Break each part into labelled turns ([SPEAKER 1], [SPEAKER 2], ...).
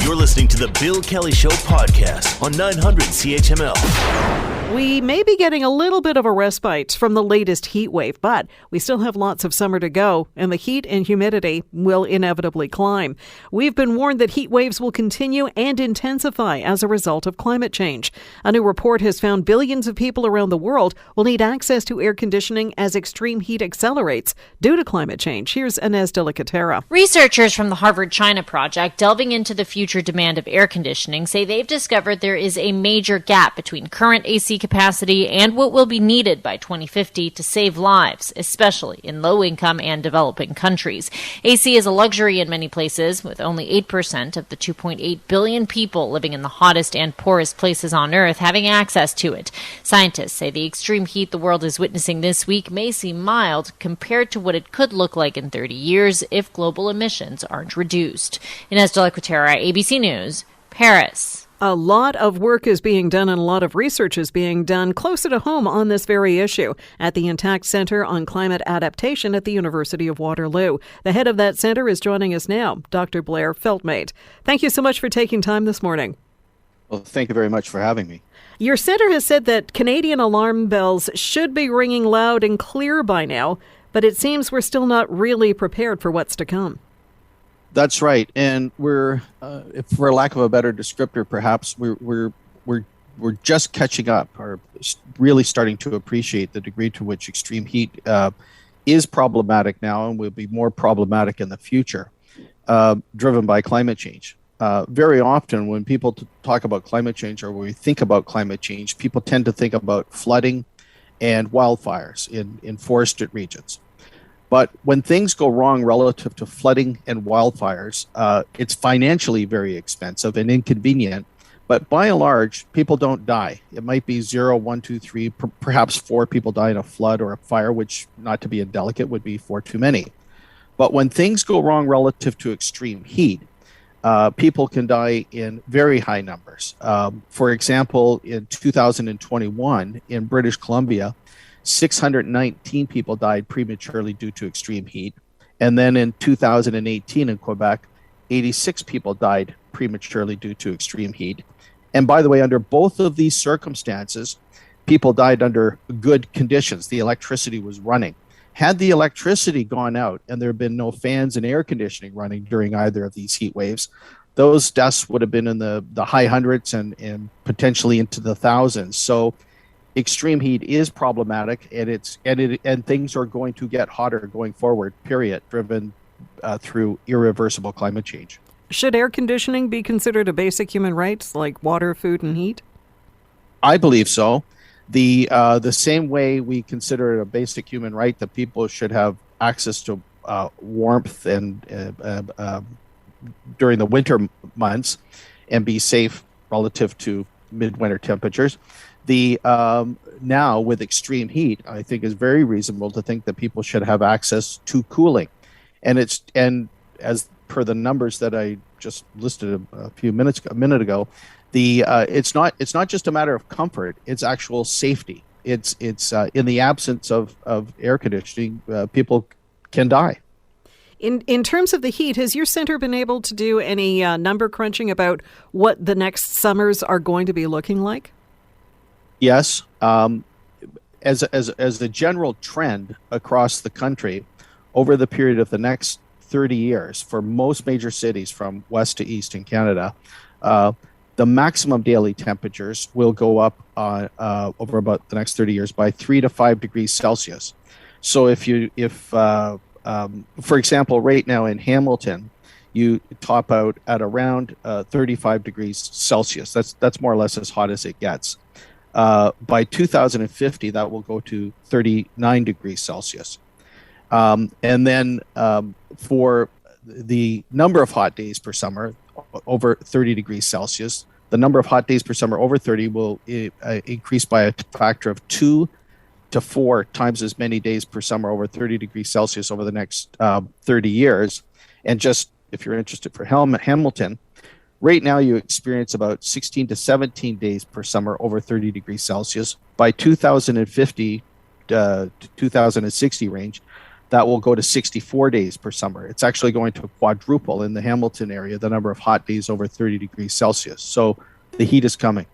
[SPEAKER 1] You're listening to the Bill Kelly Show podcast on 900 CHML.
[SPEAKER 2] We may be getting a little bit of a respite from the latest heat wave, but we still have lots of summer to go, and the heat and humidity will inevitably climb. We've been warned that heat waves will continue and intensify as a result of climate change. A new report has found billions of people around the world will need access to air conditioning as extreme heat accelerates due to climate change. Here's Inez de la Catera.
[SPEAKER 3] Researchers from the Harvard China Project, delving into the future demand of air conditioning, say they've discovered there is a major gap between current AC capacity and what will be needed by 2050 to save lives, especially in low-income and developing countries. AC is a luxury in many places, with only 8% of the 2.8 billion people living in the hottest and poorest places on Earth having access to it. Scientists say the extreme heat the world is witnessing this week may seem mild compared to what it could look like in 30 years if global emissions aren't reduced. Inez de la Catera, ABC News, Paris.
[SPEAKER 2] A lot of work is being done and a lot of research is being done closer to home on this very issue at the Intact Center on Climate Adaptation at the University of Waterloo. The head of that center is joining us now, Dr. Blair Feltmate. Thank you so much for taking time this morning.
[SPEAKER 4] Well, thank you very much for having me.
[SPEAKER 2] Your center has said that Canadian alarm bells should be ringing loud and clear by now, but it seems we're still not really prepared for what's to come.
[SPEAKER 4] That's right, and we're, for lack of a better descriptor, perhaps we're just catching up, or really starting to appreciate the degree to which extreme heat is problematic now, and will be more problematic in the future, driven by climate change. Very often, when people talk about climate change, or when we think about climate change, people tend to think about flooding and wildfires in forested regions. But when things go wrong relative to flooding and wildfires, it's financially very expensive and inconvenient. But by and large, people don't die. It might be 0, 1, 2, 3, perhaps 4 people die in a flood or a fire, which, not to be indelicate, would be 4 too many. But when things go wrong relative to extreme heat, people can die in very high numbers. For example, in 2021 in British Columbia, 619 people died prematurely due to extreme heat. And then in 2018 in Quebec, 86 people died prematurely due to extreme heat. And by the way, under both of these circumstances, people died under good conditions. The electricity was running. Had the electricity gone out and there had been no fans and air conditioning running during either of these heat waves, those deaths would have been in the high hundreds and potentially into the thousands. So extreme heat is problematic, and things are going to get hotter going forward, period, driven through irreversible climate change.
[SPEAKER 2] Should air conditioning be considered a basic human right, like water, food, and heat?
[SPEAKER 4] I believe so. The same way we consider it a basic human right that people should have access to warmth and during the winter months and be safe relative to midwinter temperatures. Now with extreme heat, I think is very reasonable to think that people should have access to cooling, and as per the numbers that I just listed a minute ago, it's not just a matter of comfort; it's actual safety. It's in the absence of air conditioning, people can die.
[SPEAKER 2] In terms of the heat, has your center been able to do any number crunching about what the next summers are going to be looking like?
[SPEAKER 4] Yes. As a general trend across the country, over the period of the next 30 years, for most major cities from west to east in Canada, the maximum daily temperatures will go up over about the next 30 years by 3 to 5 degrees Celsius. So for example, right now in Hamilton, you top out at around 35 degrees Celsius. That's more or less as hot as it gets. By 2050, that will go to 39 degrees Celsius. And then for the number of hot days per summer, over 30 degrees Celsius, the number of hot days per summer over 30 will increase by a factor of 2 to 4 times as many days per summer over 30 degrees Celsius over the next 30 years. And just if you're interested for Hamilton, right now you experience about 16 to 17 days per summer over 30 degrees Celsius. By 2050 to 2060 range, that will go to 64 days per summer. It's actually going to quadruple in the Hamilton area, the number of hot days over 30 degrees Celsius. So the heat is coming.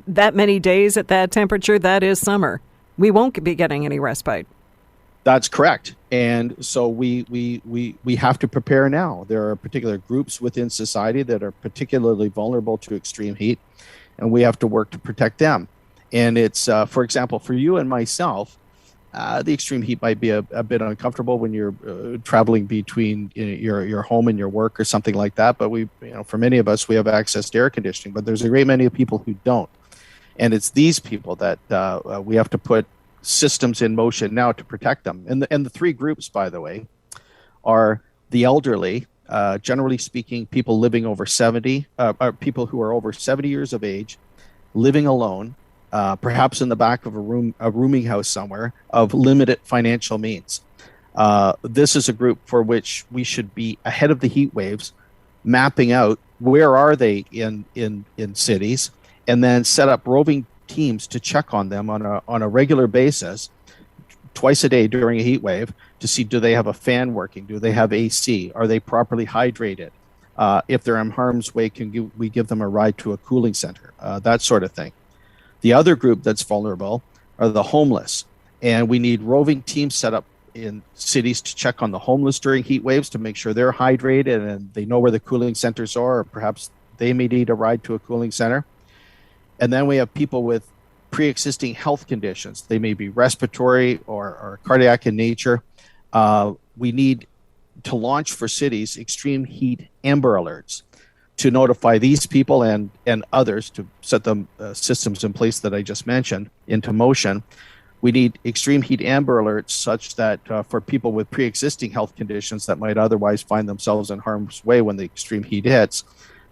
[SPEAKER 2] That many days at that temperature, that is summer. We won't be getting any respite.
[SPEAKER 4] That's correct. And so we have to prepare now. There are particular groups within society that are particularly vulnerable to extreme heat, and we have to work to protect them. And it's, for example, for you and myself, the extreme heat might be a bit uncomfortable when you're traveling between your home and your work or something like that. But for many of us, we have access to air conditioning. But there's a great many people who don't, and it's these people that we have to put systems in motion now to protect them. And the three groups, by the way, are the elderly. Generally speaking, people living over 70, people who are over 70 years of age, living alone. Perhaps in the back of a rooming house somewhere, of limited financial means. This is a group for which we should be ahead of the heat waves, mapping out where are they in cities, and then set up roving teams to check on them on a regular basis, twice a day during a heat wave, to see, do they have a fan working? Do they have AC? Are they properly hydrated? If they're in harm's way, we give them a ride to a cooling center? That sort of thing. The other group that's vulnerable are the homeless, and we need roving teams set up in cities to check on the homeless during heat waves to make sure they're hydrated and they know where the cooling centers are, or perhaps they may need a ride to a cooling center. And then we have people with pre-existing health conditions. They may be respiratory or cardiac in nature. We need to launch for cities extreme heat amber alerts to notify these people and others, to set the systems in place that I just mentioned into motion. We need extreme heat amber alerts such that for people with pre-existing health conditions that might otherwise find themselves in harm's way when the extreme heat hits,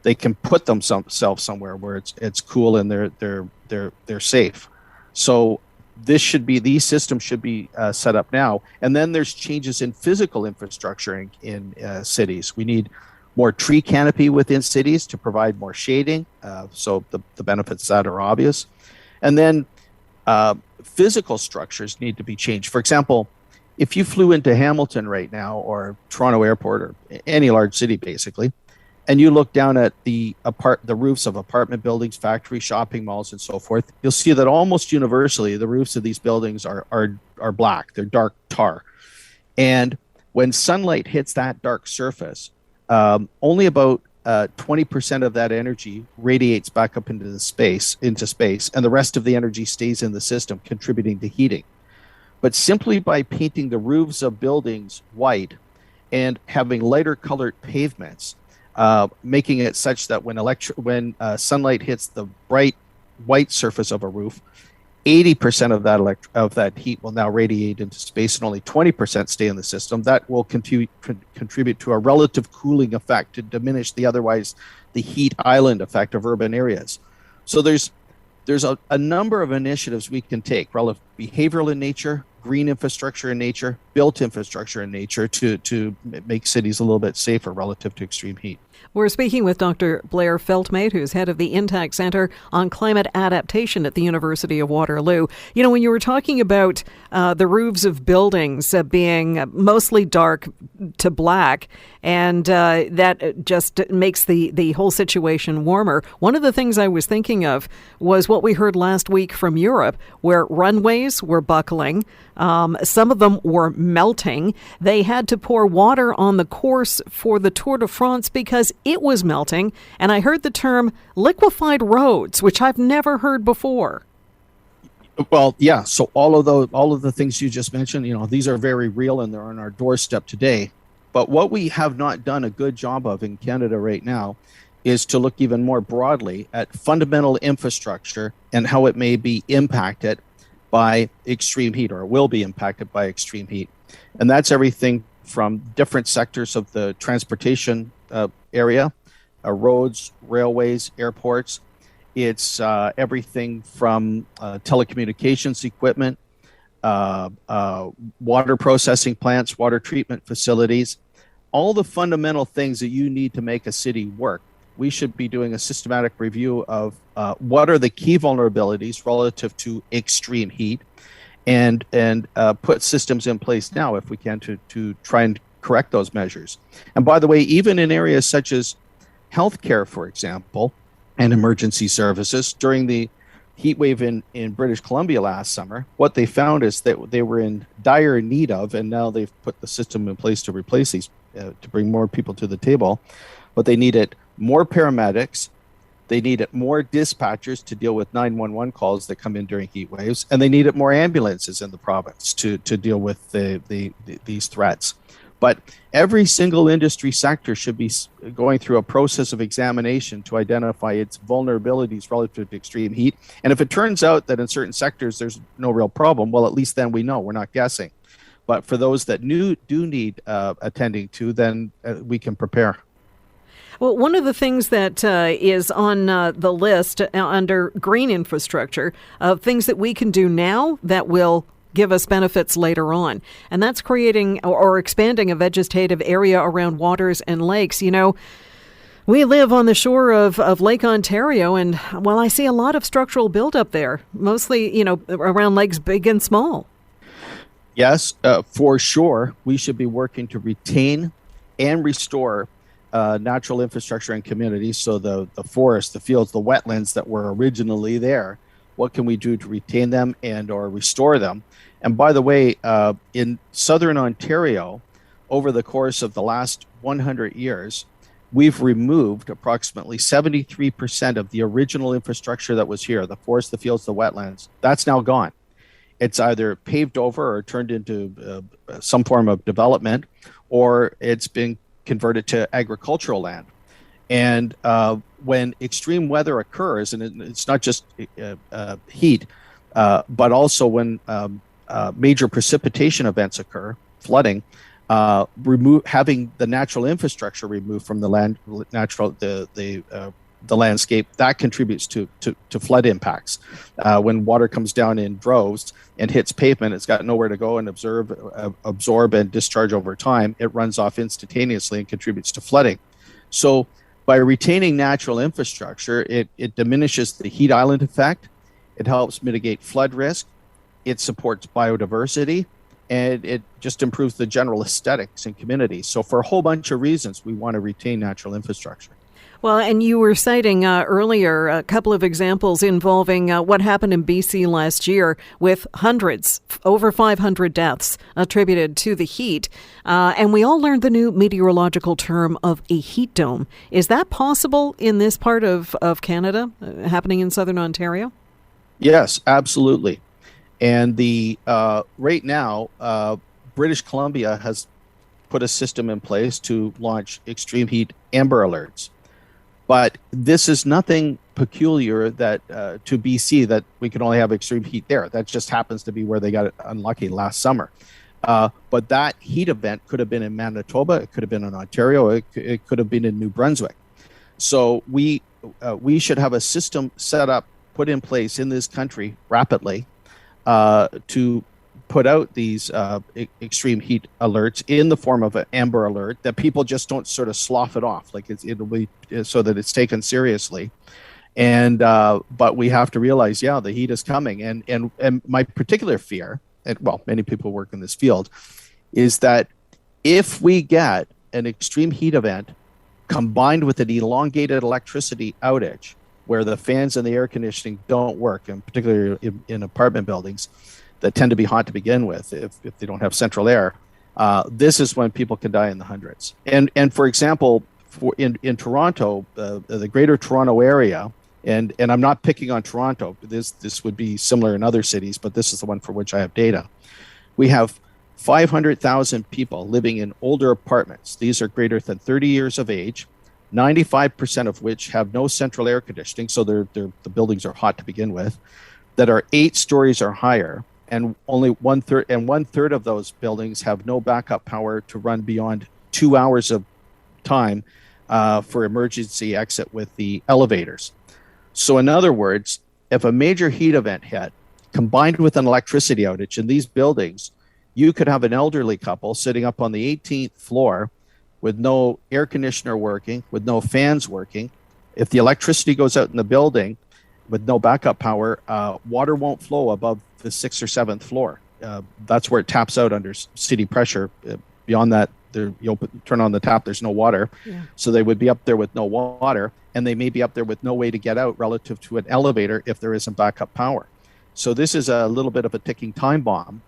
[SPEAKER 4] they can put themselves somewhere where it's cool and they're safe. So these systems should be set up now. And then there's changes in physical infrastructure in cities. We need more tree canopy within cities to provide more shading. So the benefits that are obvious. And then physical structures need to be changed. For example, if you flew into Hamilton right now, or Toronto Airport, or any large city basically, and you look down at the roofs of apartment buildings, factory, shopping malls, and so forth, you'll see that almost universally the roofs of these buildings are black. They're dark tar. And when sunlight hits that dark surface, only about 20% of that energy radiates back up into space, and the rest of the energy stays in the system, contributing to heating. But simply by painting the roofs of buildings white and having lighter colored pavements, making it such that when sunlight hits the bright white surface of a roof, 80% of that heat will now radiate into space, and only 20% stay in the system. That will contribute to a relative cooling effect to diminish the heat island effect of urban areas. So there's a number of initiatives we can take, relative behavioral in nature, green infrastructure in nature, built infrastructure in nature, to make cities a little bit safer relative to extreme heat.
[SPEAKER 2] We're speaking with Dr. Blair Feltmate, who's head of the Intact Center on Climate Adaptation at the University of Waterloo. You know, when you were talking about the roofs of buildings being mostly dark to black, and that just makes the whole situation warmer, one of the things I was thinking of was what we heard last week from Europe, where runways were buckling. Some of them were melting. They had to pour water on the course for the Tour de France because it was melting. And I heard the term liquefied roads, which I've never heard before.
[SPEAKER 4] Well, yeah. So all of the things you just mentioned, these are very real, and they're on our doorstep today. But what we have not done a good job of in Canada right now is to look even more broadly at fundamental infrastructure and how it may be impacted by extreme heat, or will be impacted by extreme heat. And that's everything from different sectors of the transportation area, roads, railways, airports. It's everything from telecommunications equipment, water processing plants, water treatment facilities, all the fundamental things that you need to make a city work. We should be doing a systematic review of what are the key vulnerabilities relative to extreme heat, and put systems in place now if we can to try and correct those measures. And by the way, even in areas such as healthcare, for example, and emergency services, during the heat wave in British Columbia last summer, what they found is that they were in dire need of, and now they've put the system in place to replace these, to bring more people to the table, but they needed more paramedics, they needed more dispatchers to deal with 911 calls that come in during heat waves, and they needed more ambulances in the province to deal with these threats. But every single industry sector should be going through a process of examination to identify its vulnerabilities relative to extreme heat. And if it turns out that in certain sectors there's no real problem, well, at least then we know, we're not guessing. But for those that do need attending to, then we can prepare.
[SPEAKER 2] Well, one of the things that is on the list under green infrastructure of things that we can do now that will give us benefits later on, and that's creating or expanding a vegetative area around waters and lakes. You know, we live on the shore of Lake Ontario, and, well, I see a lot of structural buildup there, mostly, you know, around lakes big and small.
[SPEAKER 4] Yes, for sure. We should be working to retain and restore natural infrastructure and communities. So the forests, the fields, the wetlands that were originally there, what can we do to retain them and or restore them? And by the way, in southern Ontario, over the course of the last 100 years, we've removed approximately 73% of the original infrastructure that was here, the forests, the fields, the wetlands. That's now gone. It's either paved over or turned into some form of development, or it's been converted to agricultural land. And when extreme weather occurs, and it's not just heat, but also when major precipitation events occur, flooding, having the natural infrastructure removed from the land, the landscape, that contributes to flood impacts. When water comes down in droves and hits pavement, it's got nowhere to go and absorb and discharge over time. It runs off instantaneously and contributes to flooding. So by retaining natural infrastructure, it diminishes the heat island effect. It helps mitigate flood risk. It supports biodiversity, and it just improves the general aesthetics in communities. So for a whole bunch of reasons, we want to retain natural infrastructure.
[SPEAKER 2] Well, and you were citing earlier a couple of examples involving what happened in BC last year with hundreds, over 500 deaths attributed to the heat. And we all learned the new meteorological term of a heat dome. Is that possible in this part of Canada, happening in southern Ontario?
[SPEAKER 4] Yes, absolutely. And right now, British Columbia has put a system in place to launch extreme heat amber alerts. But this is nothing peculiar that to BC that we can only have extreme heat there. That just happens to be where they got unlucky last summer. But that heat event could have been in Manitoba. It could have been in Ontario. It could have been in New Brunswick. So we should have a system set up, put in place in this country rapidly to put out these extreme heat alerts in the form of an amber alert that people just don't sort of slough it off, like it'll be so that it's taken seriously. And but we have to realize, the heat is coming. And my particular fear, and well, many people work in this field, is that if we get an extreme heat event combined with an elongated electricity outage, where the fans and the air conditioning don't work, and particularly in apartment buildings that tend to be hot to begin with, if they don't have central air, this is when people can die in the hundreds. And for example, in Toronto, the Greater Toronto area, and I'm not picking on Toronto. This would be similar in other cities, but this is the one for which I have data. We have 500,000 people living in older apartments. These are greater than 30 years of age, 95% of which have no central air conditioning, so the buildings are hot to begin with, that are 8 stories or higher. And only one third of those buildings have no backup power to run beyond 2 hours of time for emergency exit with the elevators. So in other words, if a major heat event hit, combined with an electricity outage in these buildings, you could have an elderly couple sitting up on the 18th floor with no air conditioner working, with no fans working. If the electricity goes out in the building, with no backup power, water won't flow above the 6th or 7th floor. That's where it taps out under city pressure. Beyond that, turn on the tap, there's no water. Yeah. So they would be up there with no water, and they may be up there with no way to get out relative to an elevator if there isn't backup power. So this is a little bit of a ticking time bomb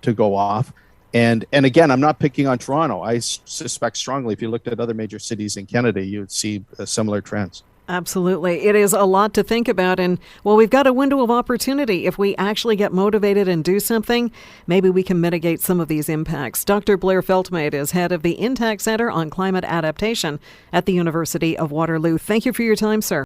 [SPEAKER 4] to go off. And again, I'm not picking on Toronto. I suspect strongly if you looked at other major cities in Canada, you'd see similar trends.
[SPEAKER 2] Absolutely. It is a lot to think about. And, well, we've got a window of opportunity. If we actually get motivated and do something, maybe we can mitigate some of these impacts. Dr. Blair Feltmate is head of the Intact Center on Climate Adaptation at the University of Waterloo. Thank you for your time, sir.